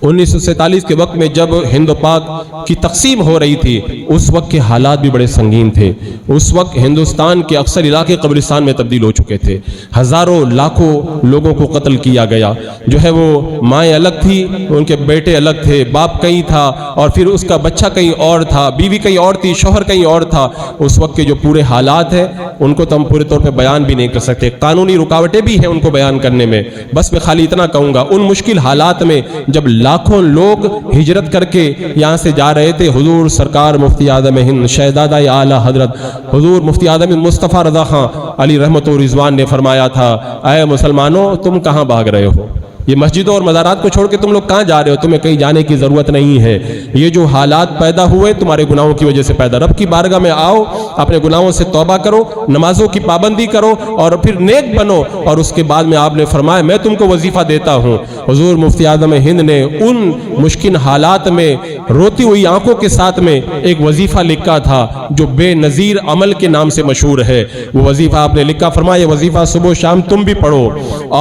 1947 کے وقت میں جب ہند و پاک کی تقسیم ہو رہی تھی اس وقت کے حالات بھی بڑے سنگین تھے۔ اس وقت ہندوستان کے اکثر علاقے قبرستان میں تبدیل ہو چکے تھے، ہزاروں لاکھوں لوگوں کو قتل کیا گیا، جو ہے وہ مائیں الگ تھی، ان کے بیٹے الگ تھے، باپ کہیں تھا اور پھر اس کا بچہ کہیں اور تھا، بیوی کہیں اور تھی، شوہر کہیں اور تھا۔ اس وقت کے جو پورے حالات ہیں ان کو تو ہم پورے طور پہ بیان بھی نہیں کر سکتے، قانونی رکاوٹیں بھی ہیں ان کو بیان کرنے میں۔ بس میں خالی اتنا کہوں گا، ان مشکل حالات میں جب لاکھوں لوگ ہجرت کر کے یہاں سے جا رہے تھے، حضور سرکار مفتی اعظم ہند شہزادہ اعلیٰ حضرت حضور مفتی اعظم مصطفیٰ رضا خان علی رحمت و رضوان نے فرمایا تھا، اے مسلمانوں تم کہاں بھاگ رہے ہو؟ یہ مسجدوں اور مزارات کو چھوڑ کے تم لوگ کہاں جا رہے ہو؟ تمہیں کہیں جانے کی ضرورت نہیں ہے۔ یہ جو حالات پیدا ہوئے تمہارے گناہوں کی وجہ سے پیدا، رب کی بارگاہ میں آؤ، اپنے گناہوں سے توبہ کرو، نمازوں کی پابندی کرو اور پھر نیک بنو۔ اور اس کے بعد میں آپ نے فرمایا میں تم کو وظیفہ دیتا ہوں۔ حضور مفتی اعظم ہند نے ان مشکل حالات میں روتی ہوئی آنکھوں کے ساتھ میں ایک وظیفہ لکھا تھا جو بے نظیر عمل کے نام سے مشہور ہے۔ وہ وظیفہ آپ نے لکھا، فرمایا یہ وظیفہ صبح و شام تم بھی پڑھو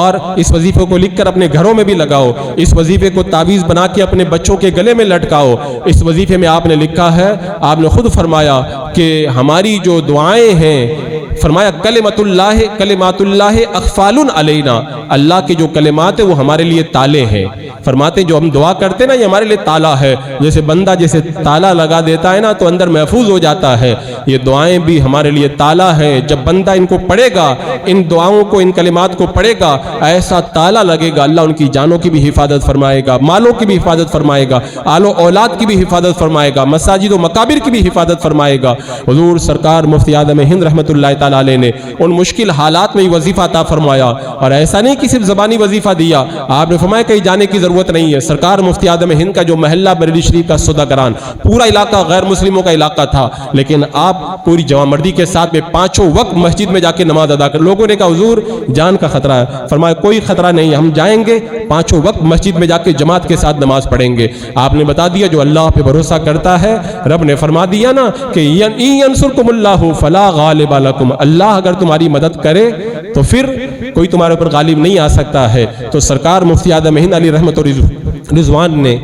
اور اس وظیفے کو لکھ کر اپنے گھروں میں بھی لگاؤ، اس وظیفے کو تعویذ بنا کے اپنے بچوں کے گلے میں لٹکاؤ۔ اس وظیفے میں آپ نے لکھا ہے، آپ نے خود فرمایا کہ ہماری جو دعائیں ہیں، فرمایا کلمات اللہ اخفال علینا، اللہ کے جو کلمات ہیں وہ ہمارے لیے تالے ہیں۔ فرماتے ہیں جو ہم دعا کرتے ہیں نا یہ ہمارے لیے تالا ہے، جیسے بندہ جیسے تالا لگا دیتا ہے نا تو اندر محفوظ ہو جاتا ہے، یہ دعائیں بھی ہمارے لیے تالا ہیں۔ جب بندہ ان کو پڑھے گا، ان دعاؤں کو، ان کلمات کو پڑھے گا، ایسا تالا لگے گا، اللہ ان کی جانوں کی بھی حفاظت فرمائے گا، مالوں کی بھی حفاظت فرمائے گا، آل و اولاد کی بھی حفاظت فرمائے گا، مساجد و مقابر کی بھی حفاظت فرمائے گا۔ حضور سرکار مفتی اعظم ہند رحمت اللہ تعالیٰ علیہ نے ان مشکل حالات میں وظیفہ عطا فرمایا، اور ایسا نہیں کہ صرف زبانی وظیفہ دیا، آپ نے فرمایا کہیں جانے کی ضرورت نہیں ہے۔ سرکار مفتی اعظم ہند کا جو محلہ بریلی شریف کا سوداگران، پورا علاقہ غیر مسلموں کا علاقہ تھا، لیکن آپ پوری جوانمردی کے ساتھ میں پانچوں وقت مسجد میں جا کے نماز ادا کر۔ لوگوں نے کہا حضور جان کا خطرہ ہے، فرمایا کوئی خطرہ نہیں، ہم جائیں گے پانچوں وقت مسجد میں جا کے جماعت کے ساتھ نماز پڑھیں گے۔ آپ نے بتا دیا جو اللہ پہ بھروسہ کرتا ہے، رب نے فرما دیا نا کہ ینصرکم اللہ فلا غالب لکم، اللہ اگر تمہاری مدد کرے تو پھر کوئی تمہارے اوپر غالب نہیں آ سکتا ہے۔ تو سرکار مفتی اعظم ہند علی رحمت و رضوان نے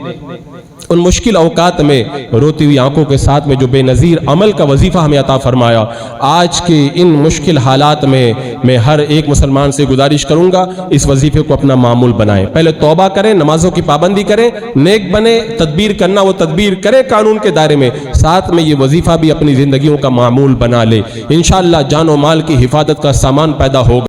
ان مشکل اوقات میں روتی ہوئی آنکھوں کے ساتھ میں جو بے نظیر عمل کا وظیفہ ہمیں عطا فرمایا، آج کے ان مشکل حالات میں ہر ایک مسلمان سے گزارش کروں گا اس وظیفے کو اپنا معمول بنائیں۔ پہلے توبہ کریں، نمازوں کی پابندی کریں، نیک بنے، تدبیر کرنا وہ تدبیر کریں قانون کے دائرے میں، ساتھ میں یہ وظیفہ بھی اپنی زندگیوں کا معمول بنا لے۔ انشاءاللہ جان و مال کی حفاظت کا سامان پیدا ہوگا۔